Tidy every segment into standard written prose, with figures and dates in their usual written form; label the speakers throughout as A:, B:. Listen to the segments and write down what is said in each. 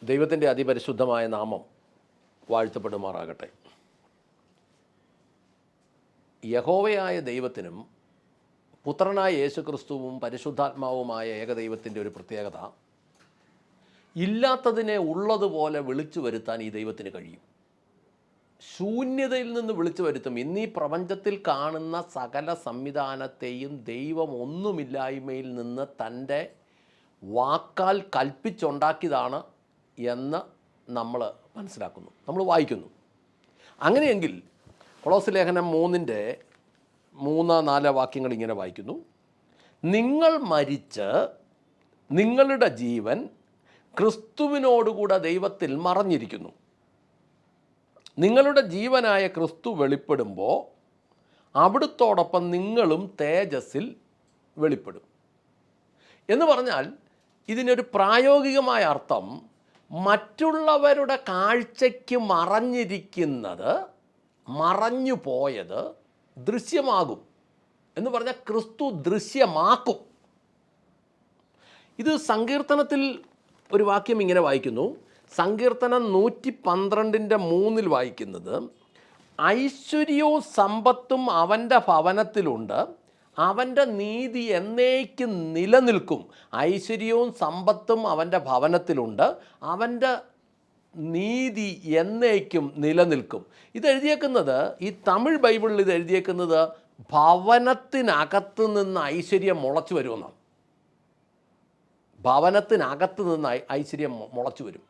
A: ദൈവത്തിൻ്റെ അതിപരിശുദ്ധമായ നാമം വാഴ്ത്തപ്പെടുമാറാകട്ടെ. യഹോവയായ ദൈവത്തിനും പുത്രനായ യേശുക്രിസ്തുവും പരിശുദ്ധാത്മാവുമായ ഏകദൈവത്തിൻ്റെ ഒരു പ്രത്യേകത, ഇല്ലാത്തതിനെ ഉള്ളതുപോലെ വിളിച്ചു വരുത്താൻ ഈ ദൈവത്തിന് കഴിയും. ശൂന്യതയിൽ നിന്ന് വിളിച്ചു വരുത്തും. ഇന്നീ പ്രപഞ്ചത്തിൽ കാണുന്ന സകല സംവിധാനത്തെയും ദൈവം ഒന്നുമില്ലായ്മയിൽ നിന്ന് തൻ്റെ വാക്കാൽ കൽപ്പിച്ചുണ്ടാക്കിയതാണ് എന്ന് നമ്മൾ മനസ്സിലാക്കുന്നു, നമ്മൾ വായിക്കുന്നു. അങ്ങനെയെങ്കിൽ കൊളോസ്യ ലേഖനം 3:3-4 വാക്യങ്ങൾ ഇങ്ങനെ വായിക്കുന്നു: നിങ്ങൾ മരിച്ച് നിങ്ങളുടെ ജീവൻ ക്രിസ്തുവിനോടുകൂടെ ദൈവത്തിൽ മറഞ്ഞിരിക്കുന്നു. നിങ്ങളുടെ ജീവനായ ക്രിസ്തു വെളിപ്പെടുമ്പോൾ അവിടുത്തോടൊപ്പം നിങ്ങളും തേജസ്സിൽ വെളിപ്പെടും. എന്ന് പറഞ്ഞാൽ ഇതിനൊരു പ്രായോഗികമായ അർത്ഥം, മറ്റുള്ളവരുടെ കാഴ്ചയ്ക്ക് മറഞ്ഞിരിക്കുന്നത്, മറഞ്ഞു പോയത് ദൃശ്യമാകും. എന്ന് പറഞ്ഞാൽ ക്രിസ്തു ദൃശ്യമാക്കും. ഇത് സങ്കീർത്തനത്തിൽ ഒരു വാക്യം ഇങ്ങനെ വായിക്കുന്നു. സങ്കീർത്തനം 112:3 വായിക്കുന്നത്: ഐശ്വര്യവും സമ്പത്തും അവൻ്റെ ഭവനത്തിലുണ്ട്, അവൻ്റെ നീതി എന്നേക്കും നിലനിൽക്കും. ഐശ്വര്യവും സമ്പത്തും അവൻ്റെ ഭവനത്തിലുണ്ട്, അവൻ്റെ നീതി എന്നേക്കും നിലനിൽക്കും. ഇതെഴുതിയേക്കുന്നത്, ഈ തമിഴ് ബൈബിളിൽ ഇത് എഴുതിയേക്കുന്നത് ഭവനത്തിനകത്ത് നിന്ന് ഐശ്വര്യം മുളച്ചു വരുമെന്നാണ്. ഭവനത്തിനകത്ത് നിന്ന് ഐശ്വര്യം മുളച്ചു വരും.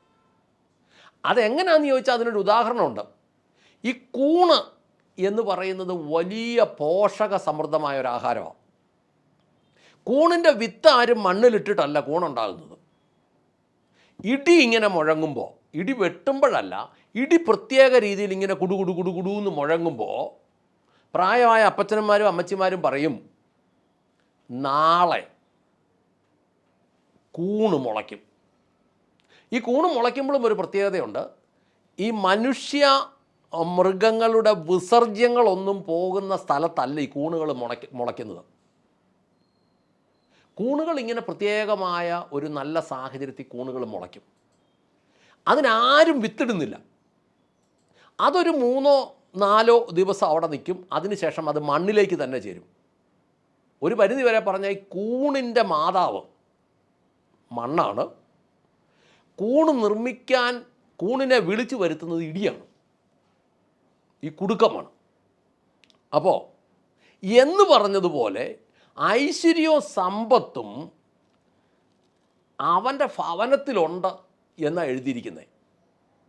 A: അതെങ്ങനെയാണെന്ന് ചോദിച്ചാൽ അതിനൊരു ഉദാഹരണമുണ്ട്. ഈ കൂണ് എന്ന് പറയുന്നത് വലിയ പോഷക സമൃദ്ധമായ ഒരു ആഹാരമാണ്. കൂണിൻ്റെ വിത്ത് ആരും മണ്ണിലിട്ടിട്ടല്ല കൂണുണ്ടാകുന്നത്. ഇടി ഇങ്ങനെ മുഴങ്ങുമ്പോൾ, ഇടി വെട്ടുമ്പോഴല്ല, ഇടി പ്രത്യേക രീതിയിൽ ഇങ്ങനെ കുടുകുടുന്ന് മുഴങ്ങുമ്പോൾ പ്രായമായ അപ്പച്ചന്മാരും അമ്മച്ചിമാരും പറയും, നാളെ കൂണ് മുളയ്ക്കും. ഈ കൂണ് മുളയ്ക്കുമ്പോഴും ഒരു പ്രത്യേകതയുണ്ട്. ഈ മനുഷ്യ മൃഗങ്ങളുടെ വിസർജ്യങ്ങളൊന്നും പോകുന്ന സ്ഥലത്തല്ല ഈ കൂണുകൾ മുളയ്ക്കുന്നത്. കൂണുകൾ ഇങ്ങനെ പ്രത്യേകമായ ഒരു നല്ല സാഹചര്യത്തിൽ കൂണുകൾ മുളയ്ക്കും. അതിനാരും വിത്തിടുന്നില്ല. അതൊരു 3-4 ദിവസം അവിടെ നിൽക്കും. അതിനുശേഷം അത് മണ്ണിലേക്ക് തന്നെ ചേരും. ഒരു പരിധി വരെ പറഞ്ഞാൽ ഈ കൂണിൻ്റെ മാതാവ് മണ്ണാണ്. കൂണ് നിർമ്മിക്കാൻ കൂണിനെ വിളിച്ചു വരുത്തുന്നത് ഇടിയാണ്, ഈ കുടുക്കമാണ്. അപ്പോൾ എന്ന് പറഞ്ഞതുപോലെ ഐശ്വര്യവും സമ്പത്തും അവൻ്റെ ഭവനത്തിലുണ്ട് എന്നാണ് എഴുതിയിരിക്കുന്നത്.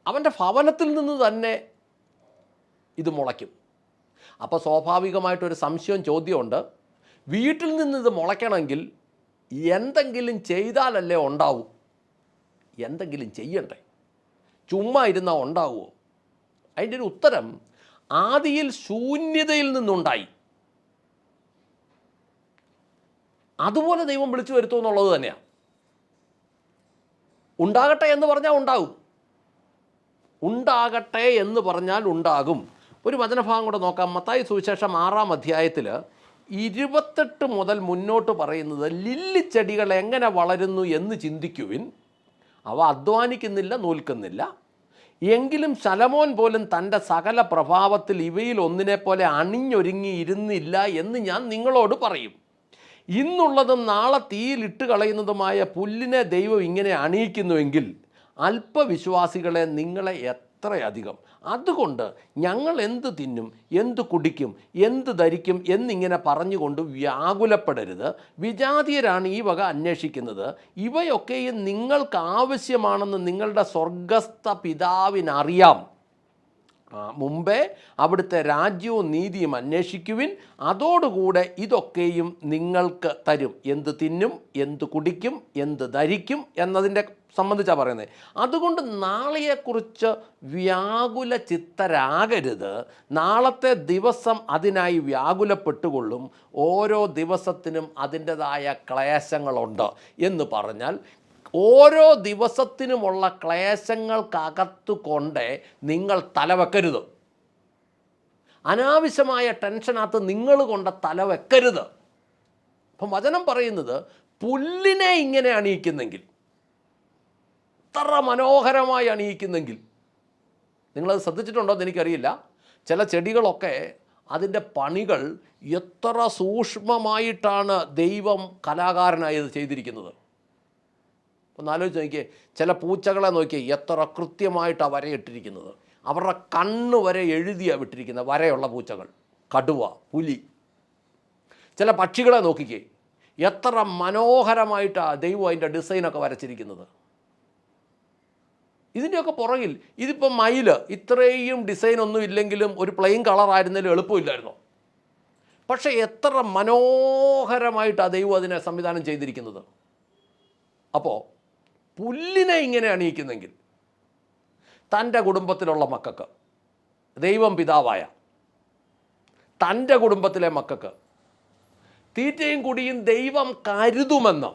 A: അവൻ്റെ ഭവനത്തിൽ നിന്ന് തന്നെ ഇത് മുളയ്ക്കും. അപ്പോൾ സ്വാഭാവികമായിട്ടൊരു ചോദ്യമുണ്ട്. വീട്ടിൽ നിന്ന് ഇത് മുളയ്ക്കണമെങ്കിൽ എന്തെങ്കിലും ചെയ്താലല്ലേ ഉണ്ടാവൂ. എന്തെങ്കിലും ചെയ്യണ്ടേ? ചുമ്മാ ഇരുന്നാൽ ഉണ്ടാവുമോ? അതിൻ്റെ ഒരു ഉത്തരം, ആദിയിൽ ശൂന്യതയിൽ നിന്നുണ്ടായി. അതുപോലെ ദൈവം വിളിച്ചു വരുത്തും എന്നുള്ളത് തന്നെയാണ്. ഉണ്ടാകട്ടെ എന്ന് പറഞ്ഞാൽ ഉണ്ടാകും. ഉണ്ടാകട്ടെ എന്ന് പറഞ്ഞാൽ ഉണ്ടാകും. ഒരു വചനഭാഗം കൂടെ നോക്കാം. മത്തായി സുവിശേഷം 6-ാം അധ്യായത്തിൽ 28 മുതൽ മുന്നോട്ട് പറയുന്നത്, ലില്ലിച്ചെടികൾ എങ്ങനെ വളരുന്നു എന്ന് ചിന്തിക്കുവിൻ. അവ അധ്വാനിക്കുന്നില്ല, നൂൽക്കുന്നില്ല. എങ്കിലും ശലോമോൻ പോലും തൻ്റെ സകല പ്രഭാവത്തിൽ ഇവയിൽ ഒന്നിനെപ്പോലെ അണിഞ്ഞൊരുങ്ങി ഇരുന്നില്ല എന്ന് ഞാൻ നിങ്ങളോട് പറയും. ഇന്നുള്ളതും നാളെ തീയിലിട്ട് കളയുന്നതുമായ പുല്ലിനെ ദൈവം ഇങ്ങനെ അണിയിക്കുന്നുവെങ്കിൽ അല്പവിശ്വാസികളെ നിങ്ങളെ എത്രയധികം. അതുകൊണ്ട് ഞങ്ങൾ എന്ത് തിന്നും, എന്ത് കുടിക്കും, എന്ത് ധരിക്കും എന്നിങ്ങനെ പറഞ്ഞുകൊണ്ട് വ്യാകുലപ്പെടരുത്. വിജാതീയരാണ് ഈ വക അന്വേഷിക്കുന്നത്. ഇവയൊക്കെയും നിങ്ങൾക്ക് ആവശ്യമാണെന്ന് നിങ്ങളുടെ സ്വർഗസ്ഥ പിതാവിനറിയാം. മുമ്പേ അവിടുത്തെ രാജ്യവും നീതിയും അന്വേഷിക്കുവിൻ, അതോടുകൂടെ ഇതൊക്കെയും നിങ്ങൾക്ക് തരും. എന്ത് തിന്നും, എന്ത് കുടിക്കും, എന്ത് ധരിക്കും എന്നതിൻ്റെ സംബന്ധിച്ചാണ് പറയുന്നത്. അതുകൊണ്ട് നാളെയെക്കുറിച്ച് വ്യാകുല ചിത്തരാകരുത്. നാളത്തെ ദിവസം അതിനായി വ്യാകുലപ്പെട്ടുകൊള്ളും. ഓരോ ദിവസത്തിനും അതിൻ്റെതായ ക്ലേശങ്ങളുണ്ട് എന്ന് പറഞ്ഞാൽ, ഓരോ ദിവസത്തിനുമുള്ള ക്ലേശങ്ങൾക്കകത്തു കൊണ്ട് നിങ്ങൾ തലവെക്കരുത്. അനാവശ്യമായ ടെൻഷനകത്ത് നിങ്ങൾ കൊണ്ട് തലവെക്കരുത്. അപ്പം വചനം പറയുന്നത്, പുല്ലിനെ ഇങ്ങനെ അണിയിക്കുന്നെങ്കിൽ എത്ര മനോഹരമായി അണിയിക്കുന്നെങ്കിൽ, നിങ്ങളത് ശ്രദ്ധിച്ചിട്ടുണ്ടോ എന്ന് എനിക്കറിയില്ല. ചില ചെടികളൊക്കെ അതിൻ്റെ പണികൾ എത്ര സൂക്ഷ്മമായിട്ടാണ് ദൈവം കലാകാരനായി അത് ചെയ്തിരിക്കുന്നത്. ഒന്ന് ആലോചിച്ച് നോക്കിയേ, ചില പൂച്ചകളെ നോക്കിയേ എത്ര കൃത്യമായിട്ടാണ് വരയിട്ടിരിക്കുന്നത്. അവരുടെ കണ്ണ് വരെ എഴുതിയാണ് വിട്ടിരിക്കുന്നത്, വരയുള്ള പൂച്ചകൾ, കടുവ, പുലി. ചില പക്ഷികളെ നോക്കിക്കേ, എത്ര മനോഹരമായിട്ടാണ് ദൈവം അതിൻ്റെ ഡിസൈനൊക്കെ വരച്ചിരിക്കുന്നത്. ഇതിൻ്റെയൊക്കെ പുറകിൽ ഇതിപ്പം മയിൽ ഇത്രയും ഡിസൈനൊന്നും ഇല്ലെങ്കിലും ഒരു പ്ലെയിൻ കളറായിരുന്നാലും എളുപ്പമില്ലായിരുന്നോ? പക്ഷേ എത്ര മനോഹരമായിട്ടാണ് ദൈവം അതിനെ സംവിധാനം ചെയ്തിരിക്കുന്നത്. അപ്പോൾ പുല്ലിനെ ഇങ്ങനെ അണിയിക്കുന്നെങ്കിൽ തൻ്റെ കുടുംബത്തിലുള്ള മക്കൾക്ക്, ദൈവം പിതാവായ തൻ്റെ കുടുംബത്തിലെ മക്കൾക്ക് തീറ്റയും കുടിയും ദൈവം കരുതുമെന്ന്,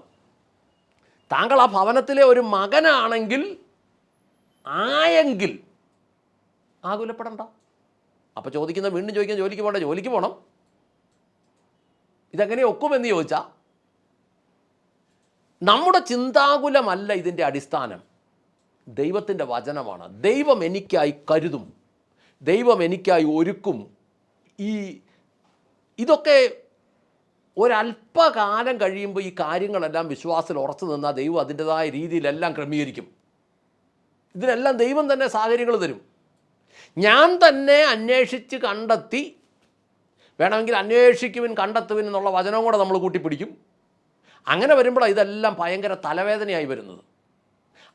A: താങ്കൾ ആ ഭവനത്തിലെ ഒരു മകനാണെങ്കിൽ ആയെങ്കിൽ ആകുലപ്പെടണ്ട. അപ്പോൾ ചോദിക്കുന്ന, വീണ്ടും ചോദിക്കാൻ, ജോലിക്ക് പോകണ്ട, ജോലിക്ക് പോകണം. ഇതെങ്ങനെ ഒക്കുമെന്ന് ചോദിച്ചാൽ, നമ്മുടെ ചിന്താകുലമല്ല ഇതിൻ്റെ അടിസ്ഥാനം, ദൈവത്തിൻ്റെ വചനമാണ്. ദൈവം എനിക്കായി കരുതും, ദൈവം എനിക്കായി ഒരുക്കും. ഇതൊക്കെ ഒരല്പകാലം കഴിയുമ്പോൾ ഈ കാര്യങ്ങളെല്ലാം വിശ്വാസത്തിൽ ഉറച്ചു നിന്നാൽ ദൈവം അതിൻ്റെതായ രീതിയിലെല്ലാം ക്രമീകരിക്കും. ഇതിനെല്ലാം ദൈവം തന്നെ സാഹചര്യങ്ങൾ തരും. ഞാൻ തന്നെ അന്വേഷിച്ച് കണ്ടെത്തി, വേണമെങ്കിൽ അന്വേഷിക്കുവിൻ കണ്ടെത്തുവിൻ എന്നുള്ള വചനവും കൂടെ നമ്മൾ കൂട്ടിപ്പിടിക്കും. അങ്ങനെ വരുമ്പോഴാണ് ഇതെല്ലാം ഭയങ്കര തലവേദനയായി വരുന്നത്.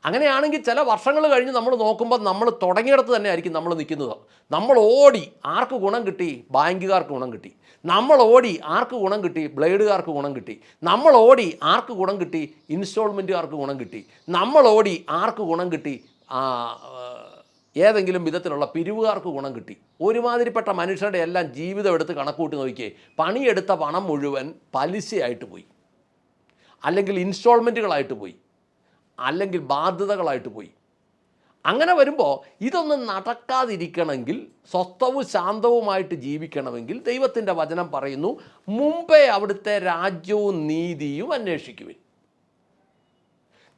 A: അങ്ങനെയാണെങ്കിൽ ചില വർഷങ്ങൾ കഴിഞ്ഞ് നമ്മൾ നോക്കുമ്പോൾ നമ്മൾ തുടങ്ങിയിടത്ത് തന്നെ ആയിരിക്കും നമ്മൾ നിൽക്കുന്നത്. നമ്മൾ ഓടി ആർക്ക് ഗുണം കിട്ടി? ബാങ്കുകാർക്ക് ഗുണം കിട്ടി. നമ്മൾ ഓടി ആർക്ക് ഗുണം കിട്ടി? ബ്ലേഡുകാർക്ക് ഗുണം കിട്ടി. നമ്മൾ ഓടി ആർക്ക് ഗുണം കിട്ടി? ഇൻസ്റ്റാൾമെൻറ്റുകാർക്ക് ഗുണം കിട്ടി. നമ്മൾ ഓടി ആർക്ക് ഗുണം കിട്ടി? ഏതെങ്കിലും വിധത്തിലുള്ള പിരിവുകാർക്ക് ഗുണം കിട്ടി. ഒരുമാതിരിപ്പെട്ട മനുഷ്യരുടെ എല്ലാം ജീവിതം എടുത്ത് കണക്കൂട്ടി നോക്കിയേ, പണിയെടുത്ത പണം മുഴുവൻ പലിശയായിട്ട് പോയി, അല്ലെങ്കിൽ ഇൻസ്റ്റാൾമെൻറ്റുകളായിട്ട് പോയി, അല്ലെങ്കിൽ ബാധ്യതകളായിട്ട് പോയി. അങ്ങനെ വരുമ്പോൾ ഇതൊന്നും നടക്കാതിരിക്കണമെങ്കിൽ, സ്വസ്ഥവും ശാന്തവുമായിട്ട് ജീവിക്കണമെങ്കിൽ ദൈവത്തിൻ്റെ വചനം പറയുന്നു, മുമ്പേ അവിടുത്തെ രാജ്യവും നീതിയും അന്വേഷിക്കുവിൻ.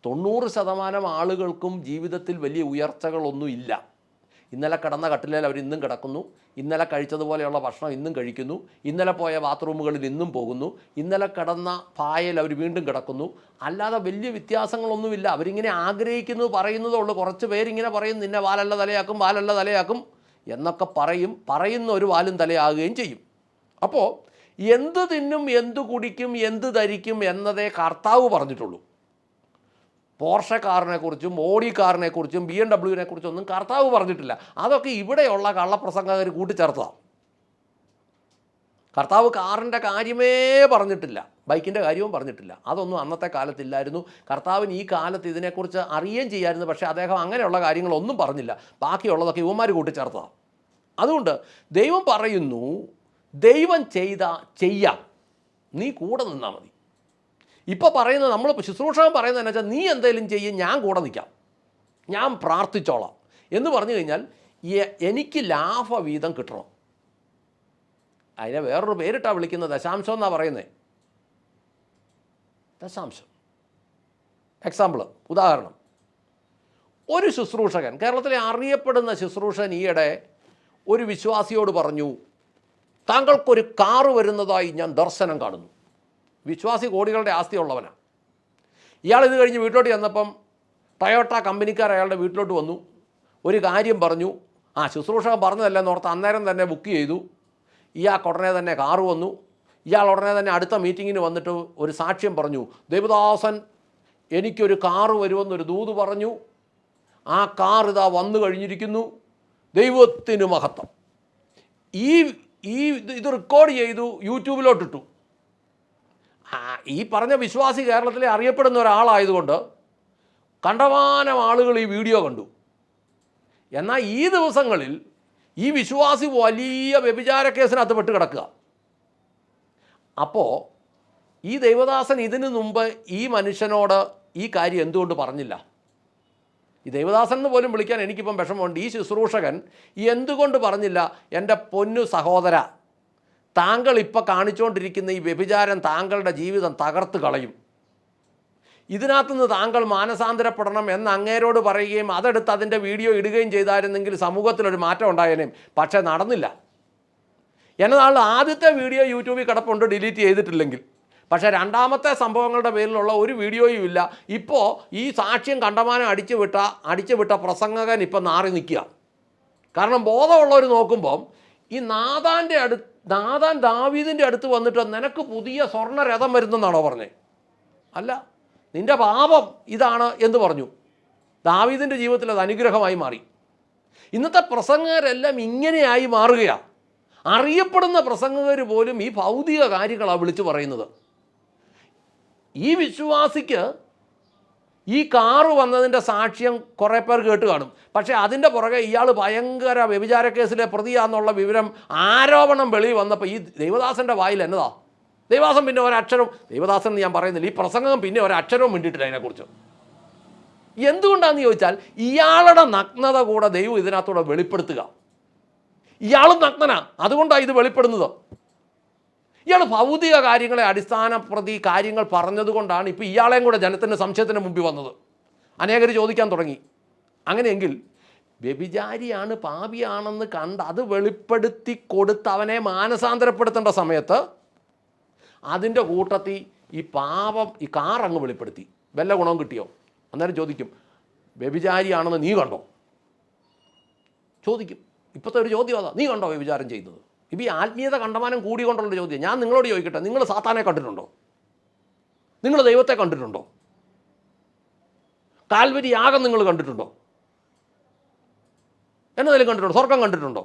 A: 90% ആളുകൾക്കും ജീവിതത്തിൽ വലിയ ഉയർച്ചകളൊന്നും ഇല്ല. ഇന്നലെ കിടന്ന കട്ടിലേൽ അവർ ഇന്നും കിടക്കുന്നു, ഇന്നലെ കഴിച്ചതുപോലെയുള്ള ഭക്ഷണം ഇന്നും കഴിക്കുന്നു, ഇന്നലെ പോയ ബാത്റൂമുകളിൽ ഇന്നും പോകുന്നു, ഇന്നലെ കിടന്ന പായൽ അവർ വീണ്ടും കിടക്കുന്നു. അല്ലാതെ വലിയ വ്യത്യാസങ്ങളൊന്നുമില്ല. അവരിങ്ങനെ ആഗ്രഹിക്കുന്നത് പറയുന്നതേ ഉള്ളൂ. കുറച്ച് പേരിങ്ങനെ പറയും, നിന്നെ വാലല്ല തലയാക്കും, വാലല്ല തലയാക്കും എന്നൊക്കെ പറയുന്ന ഒരു വാലും തലയാകുകയും ചെയ്യും. അപ്പോൾ എന്ത് തിന്നും, എന്ത് കുടിക്കും, എന്ത് ധരിക്കും എന്നതേ കർത്താവ് പറഞ്ഞിട്ടുള്ളൂ. പോർഷെ കാറിനെക്കുറിച്ചും ഓഡി കാറിനെക്കുറിച്ചും BMW കുറിച്ചും ഒന്നും കർത്താവ് പറഞ്ഞിട്ടില്ല. അതൊക്കെ ഇവിടെയുള്ള കള്ളപ്രസംഗകർ കൂട്ടിച്ചേർത്തതാണ്. കർത്താവ് കാറിൻ്റെ കാര്യമേ പറഞ്ഞിട്ടില്ല, ബൈക്കിൻ്റെ കാര്യവും പറഞ്ഞിട്ടില്ല. അതൊന്നും അന്നത്തെ കാലത്തില്ലായിരുന്നു. കർത്താവിന് ഈ കാലത്ത് ഇതിനെക്കുറിച്ച് അറിയുകയും ചെയ്യാമായിരുന്നു. പക്ഷേ അദ്ദേഹം അങ്ങനെയുള്ള കാര്യങ്ങളൊന്നും പറഞ്ഞില്ല. ബാക്കിയുള്ളതൊക്കെ ഇവന്മാർ കൂട്ടിച്ചേർത്തതാണ്. അതുകൊണ്ട് ദൈവം പറയുന്നു, ദൈവം ചെയ്യാം, നീ കൂടെ നിന്നാൽ മതി. ഇപ്പോൾ പറയുന്നത്, നമ്മൾ ശുശ്രൂഷകൻ പറയുന്നത് എന്ന് വെച്ചാൽ, നീ എന്തെങ്കിലും ചെയ്യും, ഞാൻ കൂടെ നിൽക്കാം, ഞാൻ പ്രാർത്ഥിച്ചോളാം എന്ന് പറഞ്ഞു കഴിഞ്ഞാൽ എനിക്ക് ലാഭവീതം കിട്ടണം. അതിനെ വേറൊരു പേരിട്ടാണ് വിളിക്കുന്നത്, ദശാംശം എന്നാണ് പറയുന്നത്. ദശാംശം. എക്സാമ്പിൾ, ഉദാഹരണം, ഒരു ശുശ്രൂഷകൻ, കേരളത്തിലെ അറിയപ്പെടുന്ന ശുശ്രൂഷകൻ ഈയിടെ ഒരു വിശ്വാസിയോട് പറഞ്ഞു, താങ്കൾക്കൊരു കാറ് വരുന്നതായി ഞാൻ ദർശനം കാണുന്നു. വിശ്വാസി കോടികളുടെ ആസ്തിയുള്ളവനാണ്. ഇയാളിത് കഴിഞ്ഞ് വീട്ടിലോട്ട് ചെന്നപ്പം ടൊയോട്ട കമ്പനിക്കാർ അയാളുടെ വീട്ടിലോട്ട് വന്നു, ഒരു കാര്യം പറഞ്ഞു. ശുശ്രൂഷകൻ പറഞ്ഞതല്ലെന്ന് ഓർത്ത് അന്നേരം തന്നെ ബുക്ക് ചെയ്തു. ഇയാൾക്ക് ഉടനെ തന്നെ കാറ് വന്നു. ഇയാൾ ഉടനെ തന്നെ അടുത്ത മീറ്റിങ്ങിന് വന്നിട്ട് ഒരു സാക്ഷ്യം പറഞ്ഞു, ദേവദാസൻ എനിക്കൊരു കാറ് വരുമെന്നൊരു ദൂത് പറഞ്ഞു, ആ കാർ ഇതാ വന്നു കഴിഞ്ഞിരിക്കുന്നു, ദൈവത്തിന് മഹത്വം. ഇത് റെക്കോർഡ് ചെയ്തു യൂട്യൂബിലോട്ടിട്ടു. ഈ പറഞ്ഞ വിശ്വാസി കേരളത്തിലെ അറിയപ്പെടുന്ന ഒരാളായതുകൊണ്ട് കണ്ടമാനം ആളുകൾ ഈ വീഡിയോ കണ്ടു. എന്നാൽ ഈ ദിവസങ്ങളിൽ ഈ വിശ്വാസി വലിയ വ്യഭിചാര കേസിനകത്ത് പെട്ട് കിടക്കുക. അപ്പോൾ ഈ ദൈവദാസൻ ഇതിനു മുമ്പ് ഈ മനുഷ്യനോട് ഈ കാര്യം എന്തുകൊണ്ട് പറഞ്ഞില്ല? ഈ ദൈവദാസൻ എന്ന് പോലും വിളിക്കാൻ എനിക്കിപ്പം വിഷമമുണ്ട്. ഈ ശുശ്രൂഷകൻ എന്തുകൊണ്ട് പറഞ്ഞില്ല, എൻ്റെ പൊന്നു സഹോദര, താങ്കൾ ഇപ്പോൾ കാണിച്ചുകൊണ്ടിരിക്കുന്ന ഈ വ്യഭിചാരം താങ്കളുടെ ജീവിതം തകർത്ത് കളയും. ഇതിനകത്തുനിന്ന് താങ്കൾ മാനസാന്തരപ്പെടണം എന്ന് അങ്ങേരോട് പറയുകയും അതെടുത്ത് അതിൻ്റെ വീഡിയോ ഇടുകയും ചെയ്തായിരുന്നെങ്കിൽ സമൂഹത്തിലൊരു മാറ്റം ഉണ്ടായേനേയും. പക്ഷേ നടന്നില്ല. എന്നാൽ ആദ്യത്തെ വീഡിയോ യൂട്യൂബിൽ കിടപ്പുണ്ട്, ഡിലീറ്റ് ചെയ്തിട്ടില്ലെങ്കിൽ. പക്ഷേ രണ്ടാമത്തെ സംഭവങ്ങളുടെ പേരിലുള്ള ഒരു വീഡിയോയും ഇല്ല. ഇപ്പോൾ ഈ സാക്ഷ്യം കണ്ടമാനം അടിച്ചുവിട്ട പ്രസംഗകൻ ഇപ്പം നാറി നിൽക്കുക. കാരണം ബോധമുള്ളവർ നോക്കുമ്പം ഈ നാഥാൻ ദാവീദിൻ്റെ അടുത്ത് വന്നിട്ട് നിനക്ക് പുതിയ സ്വർണ്ണരഥം വരുന്നെന്നാണോ പറഞ്ഞത്? അല്ല, നിൻ്റെ പാപം ഇതാണ് എന്ന് പറഞ്ഞു. ദാവീദിൻ്റെ ജീവിതത്തിൽ അത് അനുഗ്രഹമായി മാറി. ഇന്നത്തെ പ്രസംഗകരെല്ലാം ഇങ്ങനെയായി മാറുകയാണ്. അറിയപ്പെടുന്ന പ്രസംഗകർ പോലും ഈ ഭൗതിക കാര്യങ്ങളാണ് വിളിച്ചു പറയുന്നത്. ഈ വിശ്വാസിക്ക് ഈ കാറ് വന്നതിൻ്റെ സാക്ഷ്യം കുറേ പേർ കേട്ട് കാണും. പക്ഷേ അതിൻ്റെ പുറകെ ഇയാൾ ഭയങ്കര വ്യഭിചാര കേസിലെ പ്രതിയാന്നുള്ള വിവരം ആരോപണം വെളിയിൽ വന്നപ്പോൾ ഈ ദൈവദാസൻ്റെ വായിൽ എന്നതാ? ദൈവദാസൻ പിന്നെ ഒരക്ഷരം, ദൈവദാസൻ എന്ന് ഞാൻ പറയുന്നില്ല, ഈ പ്രസംഗം പിന്നെ ഒരക്ഷരവും മിണ്ടിയിട്ടില്ല അതിനെക്കുറിച്ച്. എന്തുകൊണ്ടാണെന്ന് ചോദിച്ചാൽ ഇയാളുടെ നഗ്നത കൂടെ ദൈവം ഇതിനകത്തൂടെ വെളിപ്പെടുത്തുക. ഇയാളും നഗ്നനാ, അതുകൊണ്ടാണ് ഇത് വെളിപ്പെടുന്നത്. ഇയാൾ ഭൗതിക കാര്യങ്ങളെ അടിസ്ഥാനപ്രതി കാര്യങ്ങൾ പറഞ്ഞതുകൊണ്ടാണ് ഇപ്പോൾ ഇയാളെയും കൂടെ ജനത്തിൻ്റെ സംശയത്തിന് മുമ്പിൽ വന്നത്. അനേകർ ചോദിക്കാൻ തുടങ്ങി. അങ്ങനെയെങ്കിൽ വ്യഭിചാരിയാണ്, പാപിയാണെന്ന് കണ്ട് അത് വെളിപ്പെടുത്തി കൊടുത്ത് അവനെ മാനസാന്തരപ്പെടുത്തേണ്ട സമയത്ത് അതിൻ്റെ കൂട്ടത്തിൽ ഈ കാറങ്ങ് വെളിപ്പെടുത്തി, വല്ല ഗുണവും കിട്ടിയോ? അന്നേരം ചോദിക്കും, വ്യഭിചാരിയാണെന്ന് നീ കണ്ടോ? ചോദിക്കും. ഇപ്പോഴത്തെ ഒരു ചോദ്യം അതാ, നീ കണ്ടോ വ്യഭിചാരം ചെയ്യുന്നത്? ഇപ്പോൾ ഈ ആത്മീയത കണ്ടമാനം കൂടിക്കൊണ്ടുള്ള ചോദ്യം. ഞാൻ നിങ്ങളോട് ചോദിക്കട്ടെ, നിങ്ങൾ സാത്താനെ കണ്ടിട്ടുണ്ടോ? നിങ്ങൾ ദൈവത്തെ കണ്ടിട്ടുണ്ടോ? കാൽവരി യാഗം നിങ്ങൾ കണ്ടിട്ടുണ്ടോ? എന്നതിലും കണ്ടിട്ടുണ്ടോ? സ്വർഗം കണ്ടിട്ടുണ്ടോ?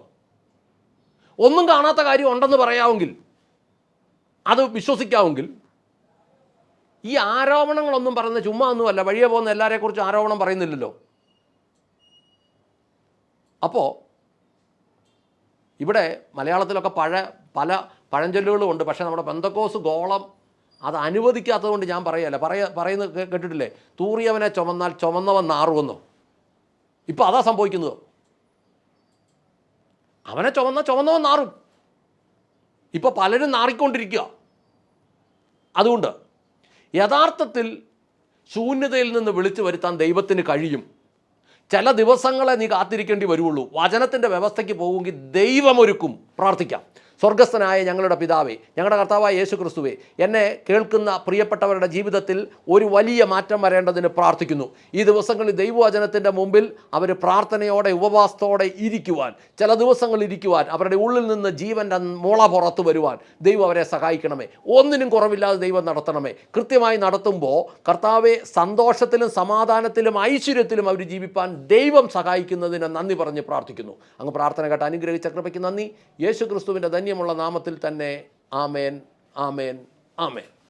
A: ഒന്നും കാണാത്ത കാര്യം ഉണ്ടെന്ന് പറയാമെങ്കിൽ, അത് വിശ്വസിക്കാമെങ്കിൽ, ഈ ആരോപണങ്ങളൊന്നും പറയുന്നത് ചുമ്മാ ഒന്നുമല്ല. വഴിയെ പോകുന്ന എല്ലാവരെക്കുറിച്ചും ആരോപണം പറയുന്നില്ലല്ലോ. അപ്പോൾ ഇവിടെ മലയാളത്തിലൊക്കെ പല പഴഞ്ചൊല്ലുകളും ഉണ്ട്. പക്ഷേ നമ്മുടെ പെന്തക്കോസ് ഗോളം അത് അനുവദിക്കാത്തത് കൊണ്ട് ഞാൻ പറയല്ല. പറയുന്നത് കേട്ടിട്ടില്ലേ? തൂറിയവനെ ചുമന്നാൽ ചുമന്നവൻ നാറുമെന്നോ? ഇപ്പോൾ അതാ സംഭവിക്കുന്നത്. അവനെ ചുമന്നവൻ നാറും. ഇപ്പോൾ പലരും നാറിക്കൊണ്ടിരിക്കുക. അതുകൊണ്ട് യഥാർത്ഥത്തിൽ ശൂന്യതയിൽ നിന്ന് വിളിച്ചു വരുത്താൻ ദൈവത്തിന് കഴിയും. ചില ദിവസങ്ങളെ നീ കാത്തിരിക്കേണ്ടി വരുള്ളൂ. വചനത്തിൻ്റെ വ്യവസ്ഥയ്ക്ക് പോകുമെങ്കിൽ ദൈവമൊരുക്കും. പ്രാർത്ഥിക്കാം. സ്വർഗസ്ഥനായ ഞങ്ങളുടെ പിതാവേ, ഞങ്ങളുടെ കർത്താവായ യേശു ക്രിസ്തുവേ, എന്നെ കേൾക്കുന്ന പ്രിയപ്പെട്ടവരുടെ ജീവിതത്തിൽ ഒരു വലിയ മാറ്റം വരേണ്ടതിന് പ്രാർത്ഥിക്കുന്നു. ഈ ദിവസങ്ങളിൽ ദൈവവചനത്തിൻ്റെ മുമ്പിൽ അവർ പ്രാർത്ഥനയോടെ ഉപവാസത്തോടെ ഇരിക്കുവാൻ, ചില ദിവസങ്ങളിൽ ഇരിക്കുവാൻ, അവരുടെ ഉള്ളിൽ നിന്ന് ജീവൻ്റെ മുള പുറത്തു വരുവാൻ ദൈവം അവരെ സഹായിക്കണമേ. ഒന്നിനും കുറവില്ലാതെ ദൈവം നടത്തണമേ. കൃത്യമായി നടത്തുമ്പോൾ കർത്താവെ സന്തോഷത്തിലും സമാധാനത്തിലും ഐശ്വര്യത്തിലും അവർ ജീവിപ്പാൻ ദൈവം സഹായിക്കുന്നതിന് നന്ദി പറഞ്ഞ് പ്രാർത്ഥിക്കുന്നു. അങ്ങ് പ്രാർത്ഥന കേട്ട് അനുഗ്രഹിച്ച കൃപയ്ക്ക് നന്ദി. യേശു ക്രിസ്തുവിൻ്റെ ധന്യമുള്ള നാമത്തിൽ തന്നെ. ആമേൻ, ആമേൻ, ആമേൻ.